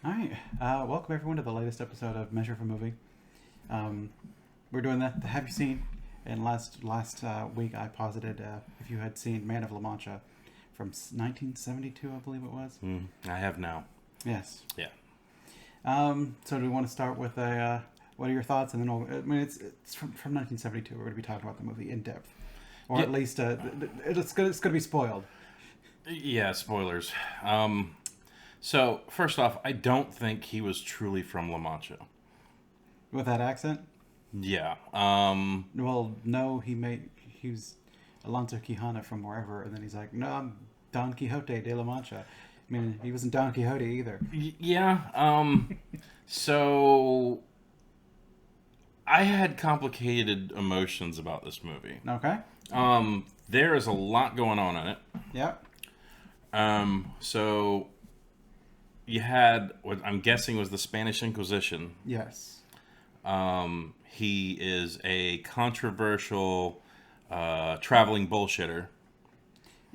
All right, welcome everyone to the latest episode of Measure for Movie. We're doing the Have You Seen? And last week I posited if you had seen Man of La Mancha from 1972, I believe it was. I have now. Yes. Yeah. So do we want to start with what are your thoughts? And then it's from 1972. We're going to be talking about the movie in depth, or at least it's going to be spoiled. Yeah, spoilers. So, first off, I don't think he was truly from La Mancha. With that accent? Yeah. Well, no, he was Alonso Quijano from wherever, and then he's like, no, I'm Don Quixote de La Mancha. I mean, he wasn't Don Quixote either. Yeah. So, I had complicated emotions about this movie. Okay. There is a lot going on in it. Yeah. So, you had what I'm guessing was the Spanish Inquisition. Yes. He is a controversial traveling bullshitter.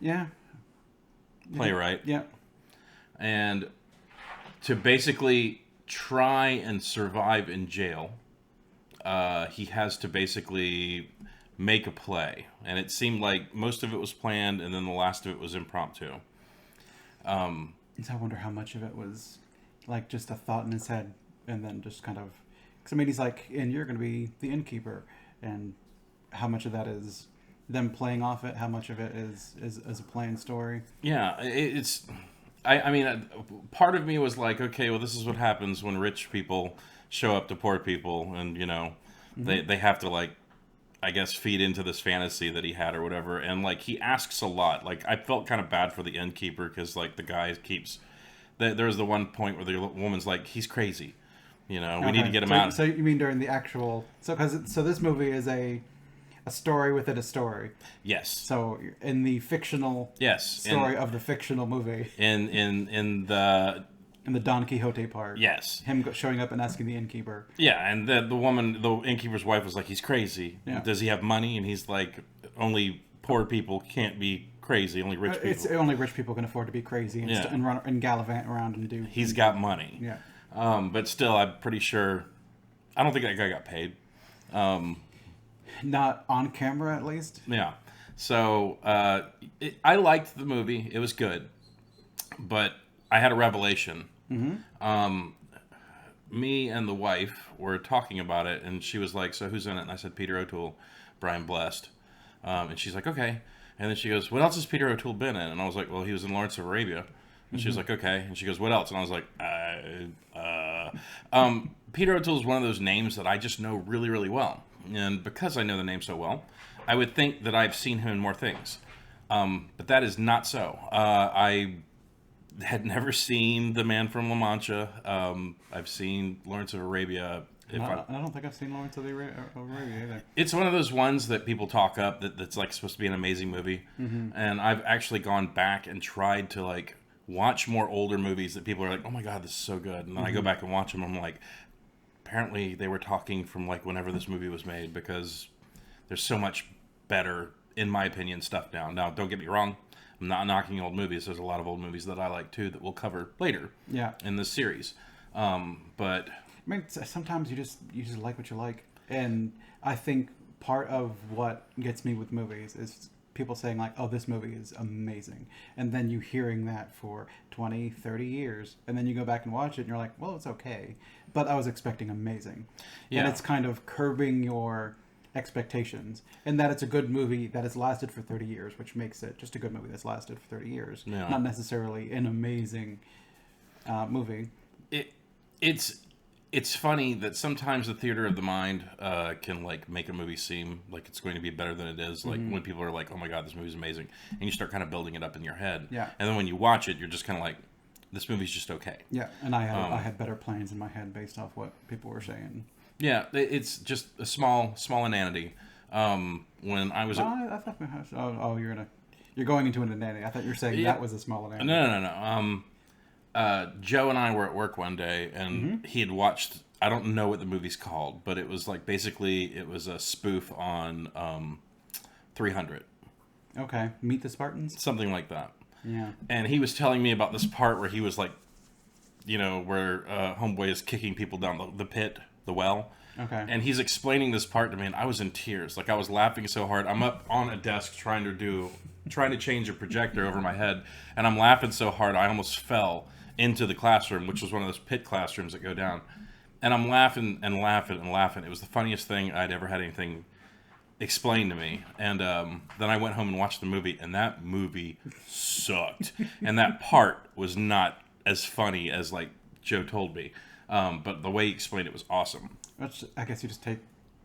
Yeah. Playwright. Yeah. And to basically try and survive in jail, he has to basically make a play. And it seemed like most of it was planned, and then the last of it was impromptu. I wonder how much of it was like just a thought in his head, and then just kind of, because I mean, he's like, and you're going to be the innkeeper, and how much of that is them playing off it, how much of it is a planned story. Yeah, I mean, part of me was like, okay, well, this is what happens when rich people show up to poor people, and they have to, like, I guess, feed into this fantasy that he had or whatever. And like, he asks a lot. Like, I felt kind of bad for the innkeeper because like the guy keeps. There's the one point where the woman's like, he's crazy. We need to get him out. So you mean during the actual? So this movie is a story within a story. Yes. So in the fictional story of the fictional movie. In the Don Quixote part. Yes. Him showing up and asking the innkeeper. Yeah, and the woman, the innkeeper's wife was like, he's crazy. Yeah. Does he have money? And he's like, only poor people can't be crazy. Only rich people. It's only rich people can afford to be crazy and run and gallivant around and do. He's got money. Yeah. But still, I'm pretty sure. I don't think that guy got paid. Not on camera, at least. Yeah. So I liked the movie. It was good, but I had a revelation. Mm-hmm. Me and the wife were talking about it, and she was like, "So who's in it?" And I said, "Peter O'Toole, Brian Blessed." And she's like, "Okay." And then she goes, "What else has Peter O'Toole been in?" And I was like, "Well, he was in Lawrence of Arabia." And she was like, "Okay." And she goes, "What else?" And I was like, Peter O'Toole is one of those names that I just know really, really well. And because I know the name so well, I would think that I've seen him in more things. But that is not so. I had never seen The Man from La Mancha. I've seen Lawrence of Arabia. I don't think I've seen Lawrence of Arabia either. It's one of those ones that people talk up that's like supposed to be an amazing movie. Mm-hmm. And I've actually gone back and tried to like watch more older movies that people are like, oh my God, this is so good. And then I go back and watch them. I'm like, apparently they were talking from like whenever this movie was made, because there's so much better, in my opinion, stuff now. Now, don't get me wrong. I'm not knocking old movies. There's a lot of old movies that I like too that we'll cover later in this series. But I mean, sometimes you just like what you like. And I think part of what gets me with movies is people saying like, oh, this movie is amazing. And then you hearing that for 20, 30 years. And then you go back and watch it and you're like, well, it's okay. But I was expecting amazing. Yeah. And it's kind of curbing your expectations. And that it's a good movie that has lasted for 30 years, which makes it just a good movie that's lasted for 30 years. Yeah. Not necessarily an amazing movie. It's funny that sometimes the theater of the mind can like make a movie seem like it's going to be better than it is. Like when people are like, "Oh my God, this movie's amazing," and you start kind of building it up in your head. Yeah. And then when you watch it, you're just kind of like, "This movie's just okay." Yeah. And I had better plans in my head based off what people were saying. Yeah, it's just a small inanity. When I was, I thought, you're going into an inanity. I thought you were saying that was a small inanity. No. Joe and I were at work one day, and he had watched. I don't know what the movie's called, but it was like basically it was a spoof on 300. Okay, Meet the Spartans. Something like that. Yeah. And he was telling me about this part where he was like, where Homeboy is kicking people down the pit, the well. Okay. And he's explaining this part to me, and I was in tears. Like, I was laughing so hard. I'm up on a desk trying to change a projector over my head, and I'm laughing so hard I almost fell into the classroom, which was one of those pit classrooms that go down. And I'm laughing and laughing and laughing. It was the funniest thing I'd ever had anything explained to me. And then I went home and watched the movie, and that movie sucked. And that part was not as funny as, like, Joe told me. But the way he explained it was awesome. Which, I guess you just take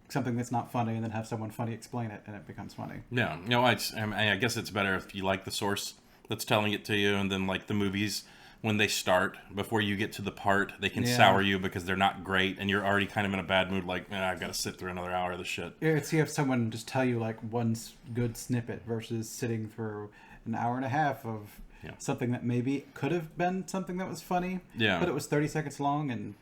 something that's not funny and then have someone funny explain it, and it becomes funny. Yeah. I guess it's better if you like the source that's telling it to you, and then, like, the movies, when they start, before you get to the part, they can sour you because they're not great, and you're already kind of in a bad mood, like, I've got to sit through another hour of this shit. Yeah, it's have someone just tell you, like, one good snippet versus sitting through an hour and a half of something that maybe could have been something that was funny, but it was 30 seconds long, and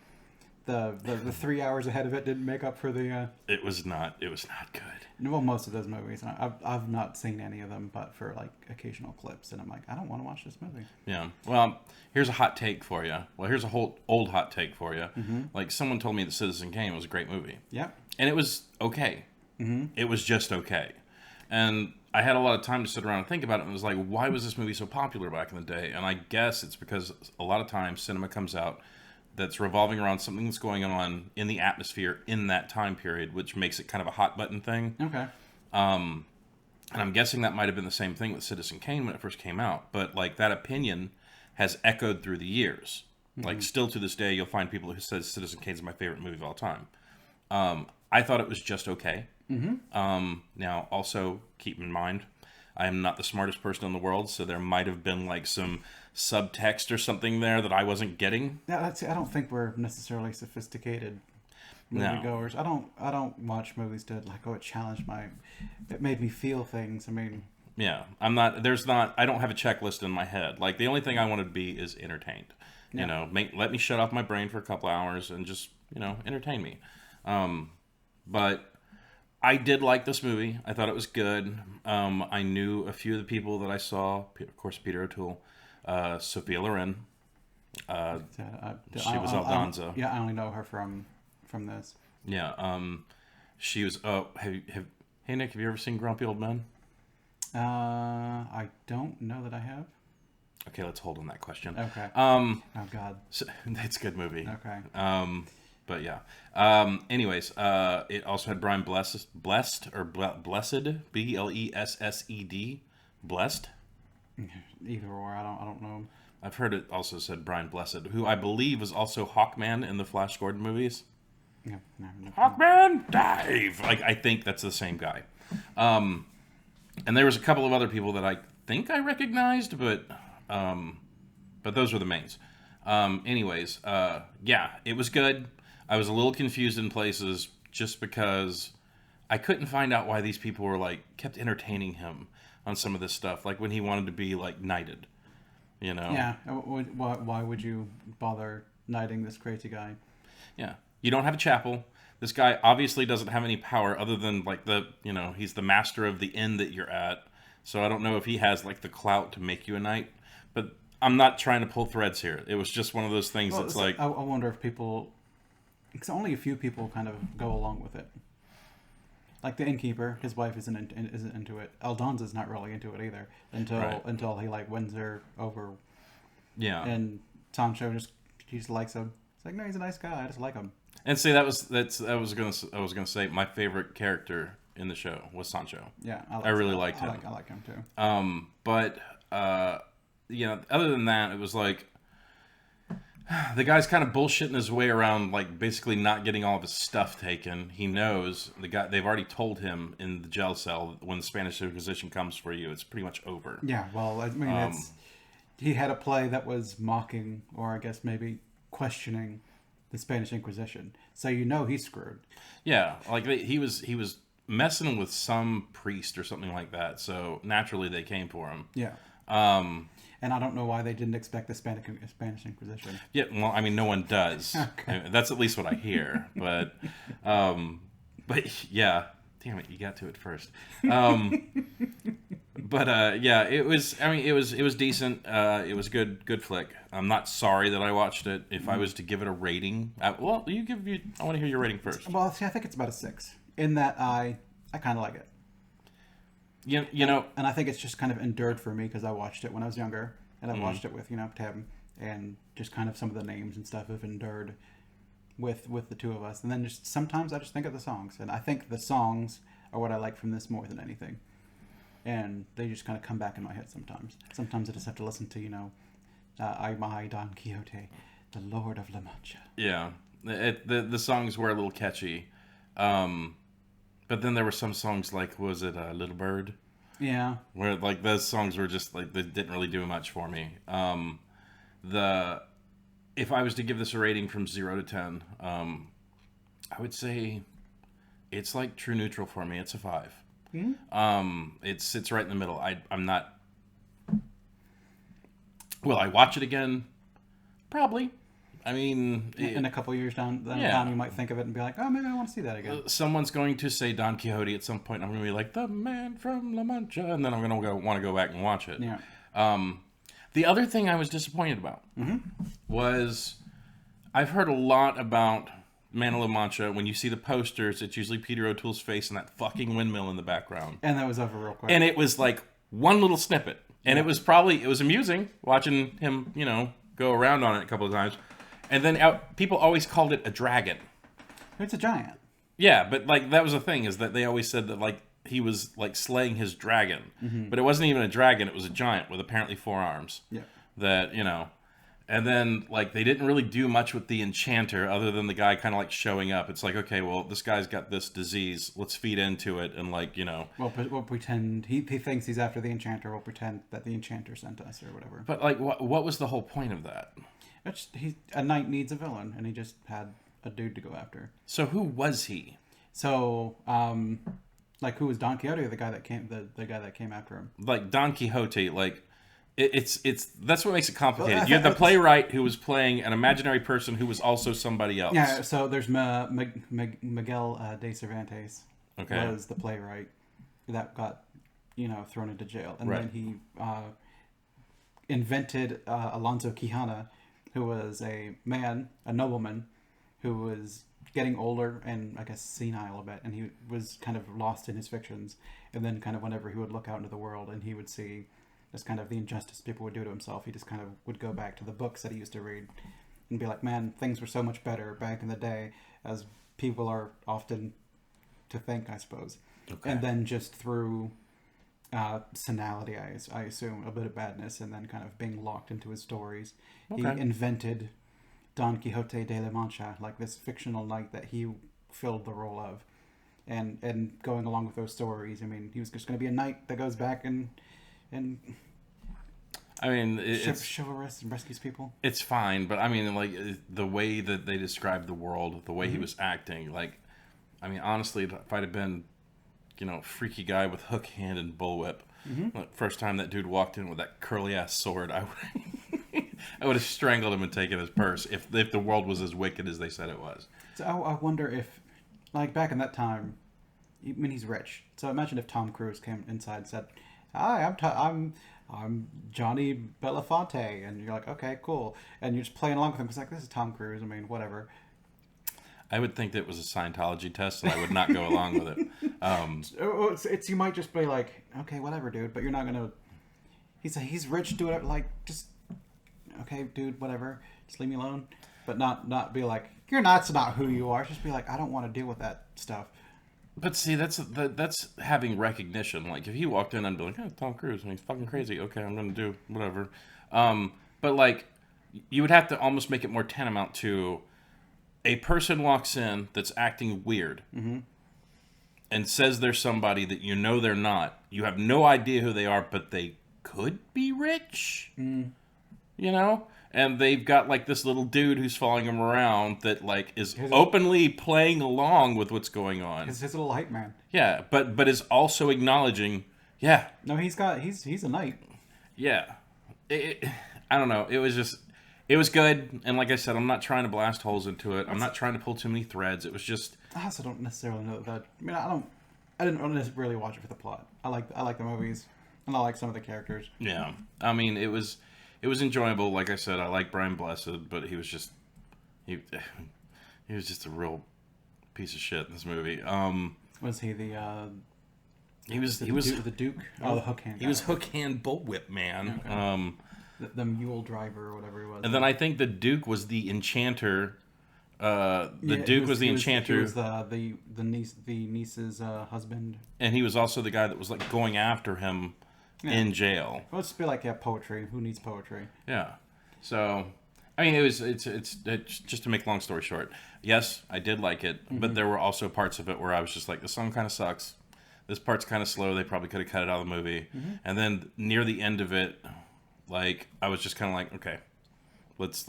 the 3 hours ahead of it didn't make up for the... It was not good. Well, most of those movies. I've not seen any of them, but for, like, occasional clips, and I'm like, I don't want to watch this movie. Yeah. Well, here's a hot take for you. Well, here's a whole old hot take for you. Mm-hmm. Like, someone told me that Citizen Kane was a great movie. Yeah. And it was okay. Mm-hmm. It was just okay. And I had a lot of time to sit around and think about it, and it was like, why was this movie so popular back in the day? And I guess it's because a lot of times cinema comes out that's revolving around something that's going on in the atmosphere in that time period, which makes it kind of a hot button thing. Okay. And I'm guessing that might have been the same thing with Citizen Kane when it first came out. But, like, that opinion has echoed through the years. Mm-hmm. Like, still to this day, you'll find people who says Citizen Kane's my favorite movie of all time. I thought it was just okay. Mm-hmm. Now, also, keep in mind, I am not the smartest person in the world, so there might have been, like, some subtext or something there that I wasn't getting. Yeah, I don't think we're necessarily sophisticated moviegoers. No. I don't watch movies to, like, it made me feel things. I mean, yeah, I don't have a checklist in my head. Like, the only thing I want to be is entertained. Yeah. Let me shut off my brain for a couple hours and just, entertain me. But I did like this movie. I thought it was good. I knew a few of the people that I saw. Of course, Peter O'Toole, Sophia Loren. She was Aldonza. I only know her from this. Yeah. She was. Hey Nick, have you ever seen Grumpy Old Men? I don't know that I have. Okay, let's hold on that question. Okay. Oh God. It's a good movie. Okay. But yeah. Anyways, it also had Brian Blessed, Blessed, Blessed, Blessed. Either or, I don't know. I've heard it also said Brian Blessed, who I believe was also Hawkman in the Flash Gordon movies. Yeah, no. Hawkman, dive! I think that's the same guy. And there was a couple of other people that I think I recognized, but those were the mains. Anyways, yeah, it was good. I was a little confused in places just because I couldn't find out why these people were, like, kept entertaining him on some of this stuff, like when he wanted to be, like, knighted, Yeah, why would you bother knighting this crazy guy? Yeah, you don't have a chapel. This guy obviously doesn't have any power other than, like, he's the master of the inn that you're at, so I don't know if he has, like, the clout to make you a knight, but I'm not trying to pull threads here. It was just one of those things that's like... I wonder if people... Because only a few people kind of go along with it. Like the innkeeper, his wife isn't into it. Aldonza's not really into it either until he, like, wins her over. Yeah. And Sancho he just likes him. It's like, no, he's a nice guy. I just like him. And see, I was gonna say my favorite character in the show was Sancho. Yeah, I really liked him. I like him too. But other than that, it was like the guy's kind of bullshitting his way around, like, basically not getting all of his stuff taken. He knows they've already told him in the jail cell that when the Spanish Inquisition comes for you, it's pretty much over. Yeah, well, I mean, he had a play that was mocking, or I guess maybe questioning, the Spanish Inquisition. So he's screwed. Yeah, like he was messing with some priest or something like that. So naturally they came for him. Yeah. And I don't know why they didn't expect the Spanish Inquisition. Yeah, well, I mean, no one does. Okay. That's at least what I hear. But yeah, damn it, you got to it first. But yeah, it was. I mean, it was decent. It was good flick. I'm not sorry that I watched it. If I was to give it a rating, well, I want to hear your rating first. Well, see, I think it's about a 6. In that I kind of like it. You know, And I think it's just kind of endured for me because I watched it when I was younger, and I watched it with Tim, and just kind of some of the names and stuff have endured with the two of us. And then just sometimes I just think of the songs, and I think the songs are what I like from this more than anything. And they just kind of come back in my head sometimes. Sometimes I just have to listen to I my Don Quixote, the Lord of La Mancha. yeah, the songs were a little catchy. But then there were some songs like, was it Little Bird? Yeah. Where like those songs were just like, they didn't really do much for me. If I was to give this a rating from 0 to 10, I would say it's like true neutral for me. It's a 5. Mm-hmm. It sits right in the middle. I'm not. Will I watch it again? Probably. I mean, In a couple years down the Yeah. line, you might think of it and be like, oh, maybe I want to see that again. someone's going to say Don Quixote at some point. I'm going to be like, the man from La Mancha, and then I'm going to want to go back and watch it. Yeah. The other thing I was disappointed about was I've heard a lot about Man of La Mancha. When you see the posters, it's usually Peter O'Toole's face and that fucking windmill in the background. And that was over real quick. And it was like one little snippet. And it was amusing watching him, go around on it a couple of times. And then people always called it a dragon. It's a giant. Yeah, but like that was the thing, is that they always said that like he was like slaying his dragon. But it wasn't even a dragon, it was a giant with apparently 4 arms. Yeah. That, and then like they didn't really do much with the enchanter other than the guy kind of like showing up. It's like, okay, well, this guy's got this disease, let's feed into it, and like, We'll pretend he thinks he's after the enchanter. We'll pretend that the enchanter sent us or whatever. But like what was the whole point of that? A knight needs a villain, and he just had a dude to go after. So who was he? So, like, who was Don Quixote, or the guy that came after him? Like Don Quixote, like it's that's what makes it complicated. Well, You had the playwright who was playing an imaginary person who was also somebody else. Yeah. So there's Miguel de Cervantes. Okay. Was the playwright that got thrown into jail, and Right. then he invented Alonso Quijana, who was a nobleman, who was getting older and I guess senile a bit, and he was kind of lost in his fictions. And then kind of whenever he would look out into the world and he would see just kind of the injustice people would do to himself, he just kind of would go back to the books that he used to read and be like, man, things were so much better back in the day, as people are often to think, I suppose. Okay. And then just through senility, I assume, a bit of badness, and then kind of being locked into his stories, he invented Don Quixote de la Mancha, like this fictional knight that he filled the role of. And going along with those stories, I mean, he was just going to be a knight that goes back and I mean, it's chivalrous and rescues people. It's fine, but I mean, like the way that they described the world, the way he was acting, like, I mean, honestly, if I'd have been, freaky guy with hook hand and bullwhip, like, first time that dude walked in with that curly ass sword, I would have strangled him and taken his purse if the world was as wicked as they said it was. So I wonder if, like, back in that time, I mean, he's rich. So imagine if Tom Cruise came inside and said, "Hi, I'm Johnny Belafonte," and you're like, "Okay, cool," and you're just playing along with him. It's like, this is Tom Cruise. I mean, whatever. I would think that it was a Scientology test, and I would not go along with it. It's you might just be like, "Okay, whatever, dude," but you're not gonna. He's rich, do it like just. Okay, dude, whatever. Just leave me alone. But not be like, you're not who you are. Just be like, I don't want to deal with that stuff. But see, that's having recognition. Like, if he walked in, I'd be like, "Oh, Tom Cruise, and he's fucking crazy. Okay, I'm gonna do whatever." But like, you would have to almost make it more tantamount to a person walks in that's acting weird and says they're somebody that they're not. You have no idea who they are, but they could be rich. And they've got like this little dude who's following them around that like is openly playing along with what's going on. His little hype man. Yeah, but is also acknowledging, yeah. No, he's a knight. Yeah. I don't know. It was good. And like I said, I'm not trying to blast holes into it. I'm not trying to pull too many threads. It was just. I also don't necessarily know that. I mean, I didn't really watch it for the plot. I like the movies. And I like some of the characters. Yeah, I mean, it was enjoyable. Like I said, I like Brian Blessed, but he was just he he was just a real piece of shit in this movie. Was he the he was the Duke? Oh, the hook hand. He was hook hand bullwhip man. Okay. The mule driver or whatever he was. And then I think the Duke was the enchanter. Duke was the enchanter. He was the niece's husband. And he was also the guy that was like going after him in jail. Well, it's be like poetry. Who needs poetry? Yeah. So, I mean, it's just to make long story short. Yes, I did like it, but there were also parts of it where I was just like, the song kind of sucks. This part's kind of slow. They probably could have cut it out of the movie. And then near the end of it, like I was just kind of like, okay, let's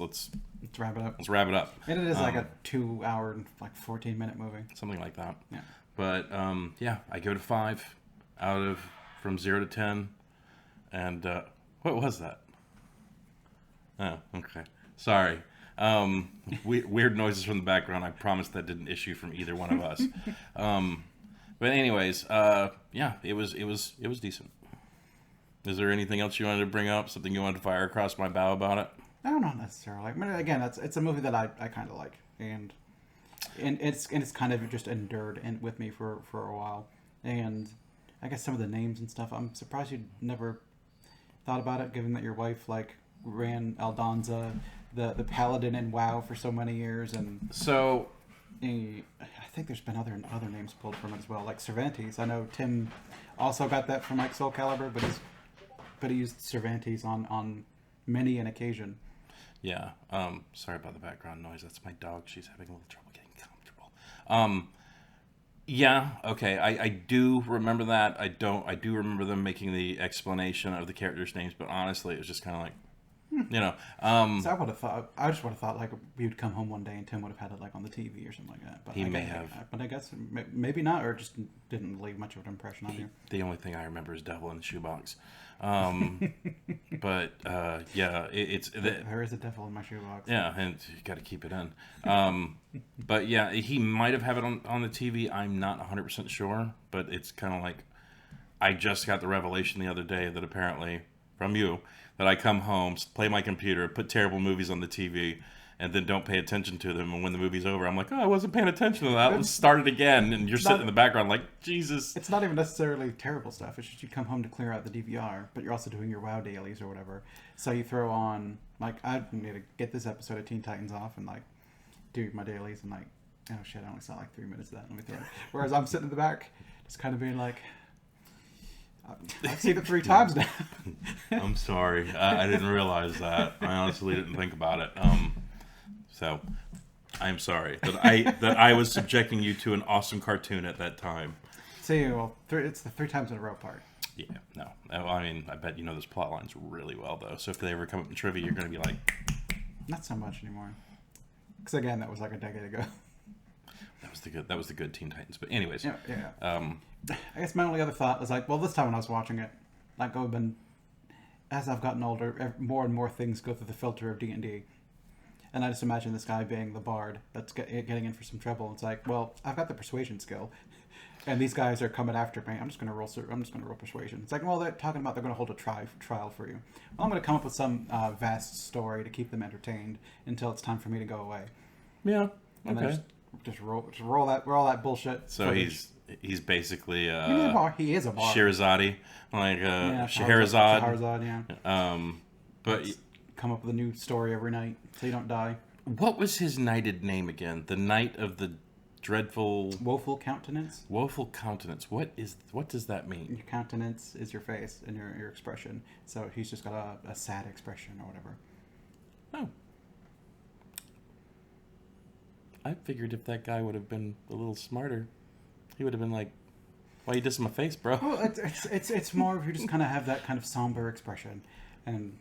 wrap it up. Let's wrap it up. And it is like a 2 hour, like 14-minute movie. Something like that. Yeah. But yeah, I give it a 5 from 0 to 10. And what was that? Oh, okay. Sorry. Weird noises from the background. I promise that didn't issue from either one of us. But anyways, yeah, it was decent. Is there anything else you wanted to bring up? Something you wanted to fire across my bow about it? No, not necessarily. I mean, again, it's a movie that I kind of like, and it's kind of just endured with me for a while. And I guess some of the names and stuff, I'm surprised you never thought about it, given that your wife like ran Aldonza, the paladin in WoW for so many years, and so I think there's been other names pulled from it as well, like Cervantes. I know Tim also got that from like Soul Calibur, but he used Cervantes on many an occasion. Yeah. Sorry about the background noise. That's my dog. She's having a little trouble getting comfortable. Yeah. Okay. I do remember that. I do remember them making the explanation of the characters' names, but honestly, it was just kind of like, you know. So I would have thought. I just would have thought like we would come home one day and Tim would have had it like on the TV or something like that. But he may have. But I guess maybe not, or just didn't leave much of an impression on you. The only thing I remember is Devil in the Shoebox. But yeah, there is a devil in my shoebox. Yeah, and you got to keep it in. But yeah, he might have had it on the TV. I'm not 100% sure, but it's kind of like I just got the revelation the other day that apparently from you that I come home, play my computer, put terrible movies on the TV, and then don't pay attention to them. And when the movie's over, I'm like, oh, I wasn't paying attention to that. Let's start it again. And you're sitting in the background like, Jesus. It's not even necessarily terrible stuff. It's just you come home to clear out the DVR, but you're also doing your WoW dailies or whatever. So you throw on, like, I need to get this episode of Teen Titans off and, like, do my dailies and, like, oh, shit, I only saw, like, 3 minutes of that. Let me throw it. Whereas I'm sitting in the back, just kind of being like, I've seen it 3 times now. I'm sorry. I didn't realize that. I honestly didn't think about it. So, I'm sorry that I was subjecting you to an awesome cartoon at that time. See, well, it's the 3 times in a row part. Yeah, no. I mean, I bet you know those plot lines really well, though. So if they ever come up in trivia, you're going to be like... Not so much anymore. Because, again, that was like a decade ago. That was the good Teen Titans. But anyways. Yeah. I guess my only other thought was like, well, this time when I was watching it, like as I've gotten older, more and more things go through the filter of D&D. And I just imagine this guy being the bard that's getting in for some trouble. It's like, well, I've got the persuasion skill, and these guys are coming after me. I'm just going to roll persuasion. It's like, well, they're talking about they're going to hold a trial for you. Well, I'm going to come up with some vast story to keep them entertained until it's time for me to go away. Yeah. And okay. then just roll that bullshit. So footage. he's basically he is a bard. Shirazadi, like Scheherazade. Yeah. But come up with a new story every night so you don't die. What was his knighted name again? The Knight of the Dreadful... Woeful Countenance? Woeful Countenance. What does that mean? Your countenance is your face and your expression. So he's just got a sad expression or whatever. Oh. I figured if that guy would have been a little smarter, he would have been like, why you dissing my face, bro? Well, it's more of you just kind of have that kind of somber expression. And...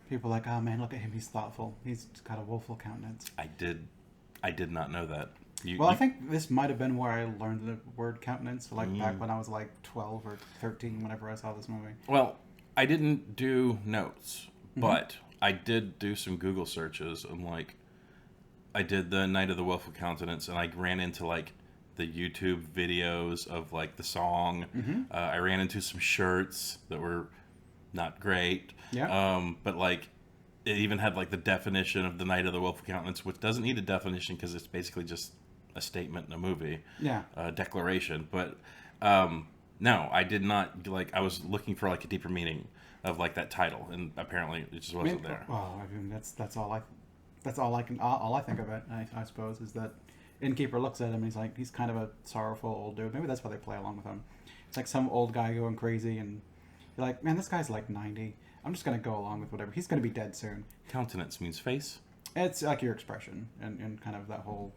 people are like, oh man, look at him, he's thoughtful. He's got a woeful countenance. I did not know that. I think this might have been where I learned the word countenance, like back when I was like 12 or 13, whenever I saw this movie. Well, I didn't do notes, but I did do some Google searches, and like, I did the Knight of the Woeful Countenance, and I ran into like the YouTube videos of like the song. I ran into some shirts that were not great. Yeah. But like it even had like the definition of the Night of the Willful Countenance, which doesn't need a definition because it's basically just a statement in a movie. Yeah. A declaration. But no, I did not like. I was looking for like a deeper meaning of like that title, and apparently it just wasn't there. Well, I mean, that's all I think of it. I suppose is that innkeeper looks at him and he's kind of a sorrowful old dude. Maybe that's why they play along with him. It's like some old guy going crazy, and you're like, man, this guy's like 90. I'm just gonna go along with whatever. He's gonna be dead soon. Countenance means face. It's like your expression and kind of that whole.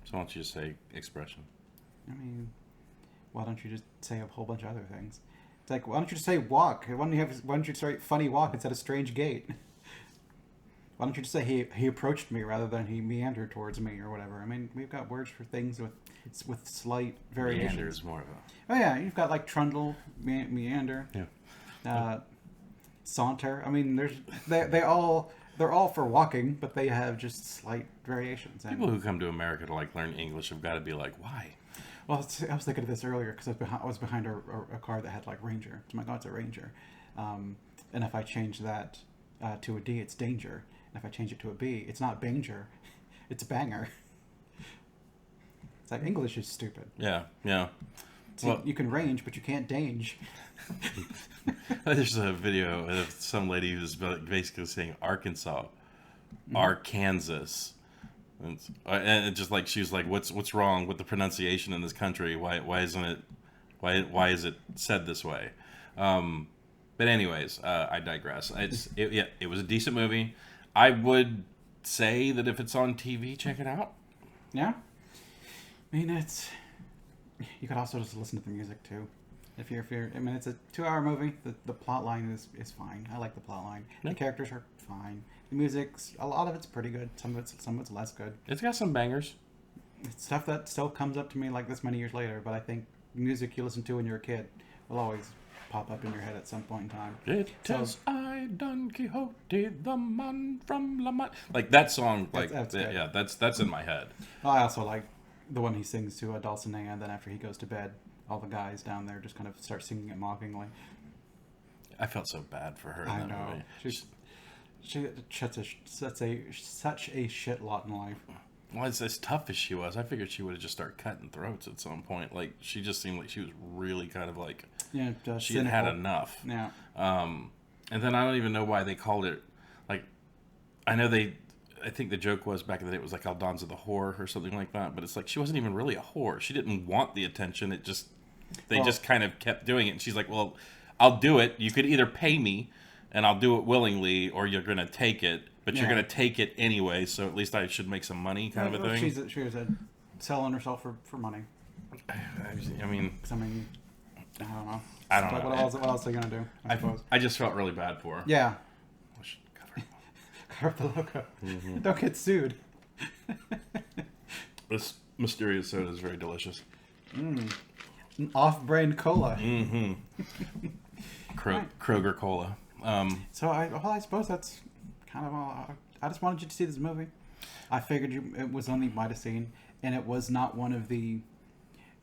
So why don't you just say expression? I mean, why don't you just say a whole bunch of other things? It's like, why don't you just say walk? Why don't you say funny walk instead of strange gait? Why don't you just say he approached me rather than he meandered towards me or whatever? I mean, we've got words for things with slight variations. Meander is more of a. Oh yeah, you've got like trundle, meander, saunter. I mean, they're all for walking, but they have just slight variations. And People who come to America to like learn English have got to be like, why? well, I was thinking of this earlier because I was behind a car that had like Ranger. So my God, it's a Ranger. And if I change that to a D, it's danger. And if I change it to a B, it's not banger, it's banger. It's like English is stupid. Yeah. So well, you can range, but you can't dange. There's a video of some lady who's basically saying Arkansas, Arkansas. And it's just like she's like, what's wrong with the pronunciation in this country? Why isn't it? Why is it said this way? But anyways, I digress. It was a decent movie. I would say that if it's on TV, check it out. Yeah, I mean you could also just listen to the music too. If you're, I mean, it's a 2-hour movie. The plot line is fine. I like the plot line. Yeah. The characters are fine. The music's, a lot of it's pretty good. Some of it's less good. It's got some bangers. It's stuff that still comes up to me like this many years later. But I think music you listen to when you're a kid will always pop up in your head at some point in time. It is I, Don Quixote, the man from La Mancha. Like that song, like that's in my head. I also like the one he sings to Dulcinea, and then after he goes to bed, all the guys down there just kind of start singing it mockingly. I felt so bad for her. I know. She such a shit lot in life. Well, as tough as she was, I figured she would have just started cutting throats at some point. Like she just seemed like she was really kind of like she had enough. Yeah. And then I don't even know why they called it like. I think the joke was back in the day it was like Aldonza the whore or something like that. But it's like she wasn't even really a whore. She didn't want the attention. They just kind of kept doing it. And she's like, well, I'll do it. You could either pay me and I'll do it willingly, or you're going to take it. But you're going to take it anyway, so at least I should make some money kind of a thing. She was selling herself for money. I mean, I don't know. I don't know. What else are they going to do, I suppose? I just felt really bad for her. Yeah. Cover up the logo. Mm-hmm. Don't get sued. This mysterious soda is very delicious. Off-brand cola. Mm-hmm. Kroger cola. So I suppose that's kind of all. I just wanted you to see this movie. I figured it was one you might have seen, and it was not one of the.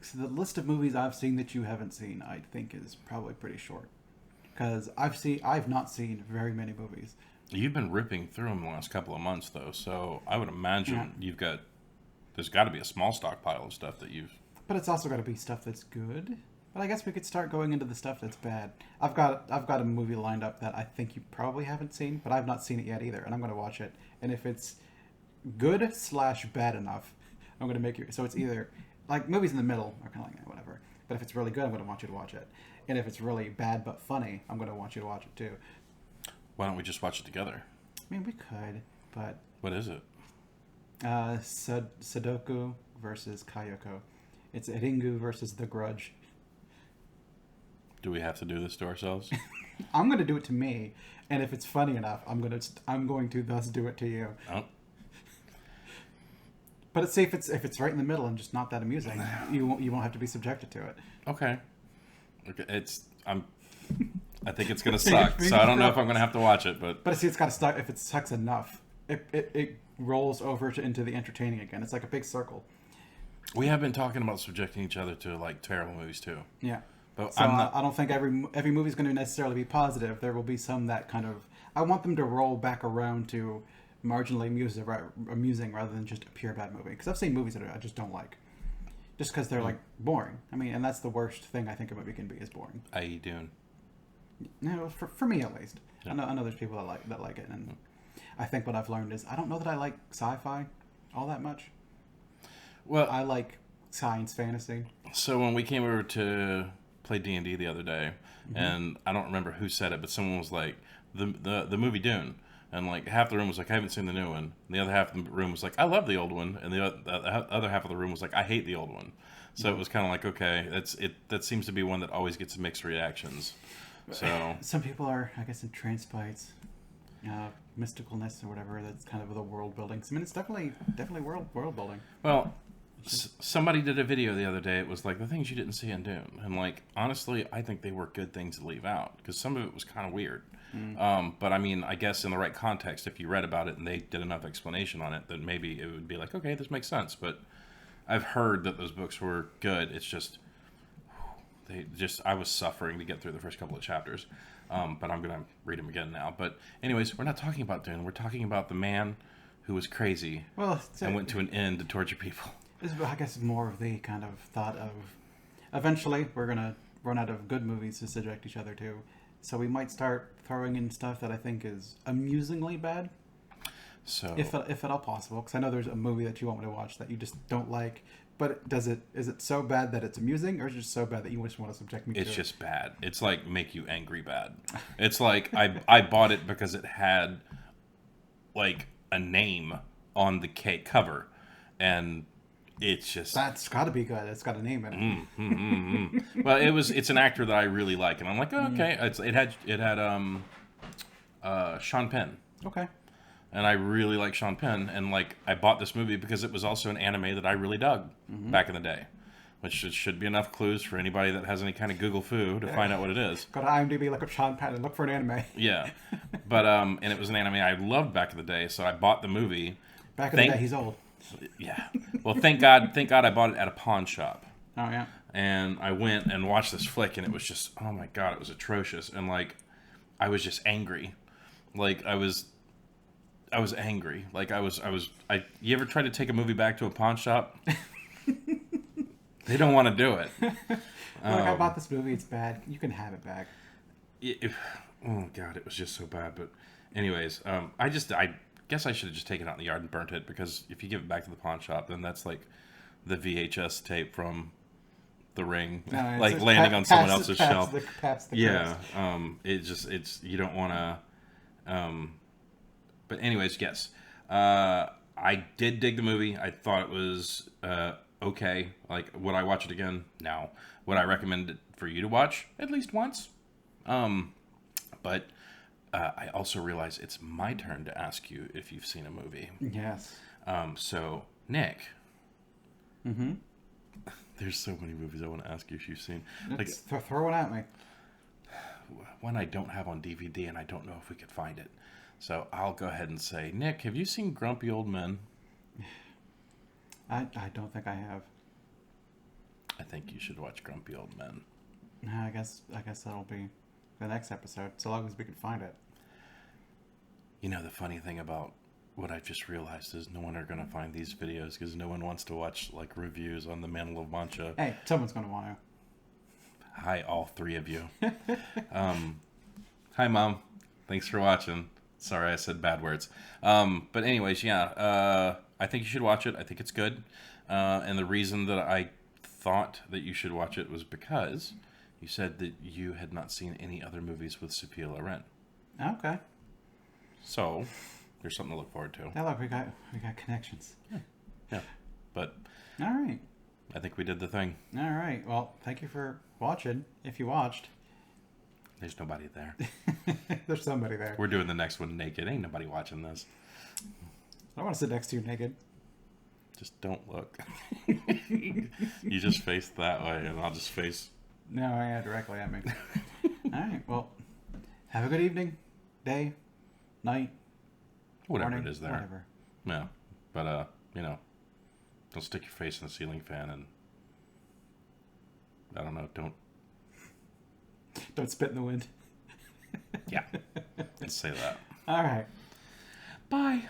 So the list of movies I've seen that you haven't seen, I think, is probably pretty short, because I've not seen very many movies. You've been ripping through them the last couple of months, though, so I would imagine there's got to be a small stockpile of stuff that you've. But it's also got to be stuff that's good. But I guess we could start going into the stuff that's bad. I've got a movie lined up that I think you probably haven't seen, but I've not seen it yet either, and I'm going to watch it. And if it's good/bad enough, I'm going to make it so it's either like movies in the middle are kind of like whatever. But if it's really good, I'm going to want you to watch it. And if it's really bad but funny, I'm going to want you to watch it too. Why don't we just watch it together? I mean, we could, but what is it? Sudoku versus Kayoko. It's Ringu versus The Grudge. Do we have to do this to ourselves? I'm going to do it to me, and if it's funny enough, I'm going to thus do it to you. Oh. But it's safe if it's right in the middle and just not that amusing. You won't have to be subjected to it. Okay. I think it's going to suck, so I don't know if I'm going to have to watch it, but see, it's got to suck. If it sucks enough, it rolls over into the entertaining again. It's like a big circle. We have been talking about subjecting each other to like terrible movies too. Yeah. But So I'm not. I don't think every movie is going to necessarily be positive. There will be some that kind of I want them to roll back around to marginally amusing rather than just a pure bad movie. Because I've seen movies that I just don't like, just because they're like boring. I mean, and that's the worst thing I think a movie can be is boring. How you doing? No, for me at least. Yeah. I know there's people that like it, and I think what I've learned is I don't know that I like sci-fi all that much. Well, I like science fantasy. so when we came over to play D&D the other day, and I don't remember who said it, but someone was like, the movie Dune. And like half the room was like, I haven't seen the new one. And the other half of the room was like, I love the old one. And the other half of the room was like, I hate the old one. So it was kind of like, okay, that seems to be one that always gets mixed reactions. So Some people are, I guess, entranced by its mysticalness or whatever. That's kind of the world building. I mean, it's definitely world building. well, somebody did a video the other day. It was like the things you didn't see in Dune. And like honestly, I think they were good things to leave out because some of it was kind of weird. But I mean, I guess in the right context, if you read about it and they did enough explanation on it, then maybe it would be like, okay, this makes sense. But I've heard that those books were good. It's just, I was suffering to get through the first couple of chapters. But I'm going to read them again now. But anyways, we're not talking about Dune. We're talking about the man who was crazy and went to an inn to torture people. This is, I guess, more of the kind of thought of eventually we're going to run out of good movies to subject each other to. So we might start throwing in stuff that I think is amusingly bad. So if at all possible, because I know there's a movie that you want me to watch that you just don't like. But is it so bad that it's amusing, or is it just so bad that you just want to subject me to it? It's just bad. It's like make you angry bad. It's like I bought it because it had like a name on the cake cover, and it's just that's got to be good. It's got a name in it. Well, it's an actor that I really like, and I'm like, oh, okay. It had Sean Penn. Okay. And I really like Sean Penn, and like I bought this movie because it was also an anime that I really dug back in the day, which should be enough clues for anybody that has any kind of Google foo to find out what it is. Go to IMDb, look up Sean Penn, and look for an anime. Yeah, but and it was an anime I loved back in the day, so I bought the movie. Back in the day, he's old. Yeah. Well, thank God I bought it at a pawn shop. Oh yeah. And I went and watched this flick, and it was just, oh my God, it was atrocious, and like I was just angry, like I was angry. Like you ever try to take a movie back to a pawn shop? They don't want to do it. I bought this movie, it's bad. You can have it back. Oh God, it was just so bad. But anyways, I guess I should have just taken it out in the yard and burnt it, because if you give it back to the pawn shop, then that's like the VHS tape from The Ring, No, like landing on someone else's shelf. Yeah. It's you don't want to. But anyways, yes. I did dig the movie. I thought it was okay. Like, would I watch it again? No. Would I recommend it for you to watch at least once? But I also realize it's my turn to ask you if you've seen a movie. Yes. So, Nick. Mm-hmm. There's so many movies I want to ask you if you've seen. Throw it at me. One I don't have on DVD, and I don't know if we could find it. So I'll go ahead and say, Nick, have you seen Grumpy Old Men? I don't think I have. I think you should watch Grumpy Old Men. I guess that'll be the next episode, so long as we can find it. You know, the funny thing about what I've just realized is no one are going to find these videos because no one wants to watch like reviews on the Mantle of Mancha. Hey, someone's going to want to. Hi, all three of you. Hi, Mom. Thanks for watching. Sorry, I said bad words. But anyways, yeah, I think you should watch it. I think it's good. And the reason that I thought that you should watch it was because you said that you had not seen any other movies with Sophia Loren. Okay. So there's something to look forward to. Yeah, look, we got connections. Yeah. But all right. I think we did the thing. All right. Well, thank you for watching. If you watched. There's nobody there. There's somebody there. We're doing the next one naked. Ain't nobody watching this. I want to sit next to you naked. Just don't look. You just face that way, and I'll just face... No, yeah, directly at me. All right. Well, have a good evening, day, night, Whatever morning, it is there. whatever. Yeah. But, Don't stick your face in the ceiling fan, and I don't know. Don't spit in the wind. Yeah. Let's say that. All right. Bye.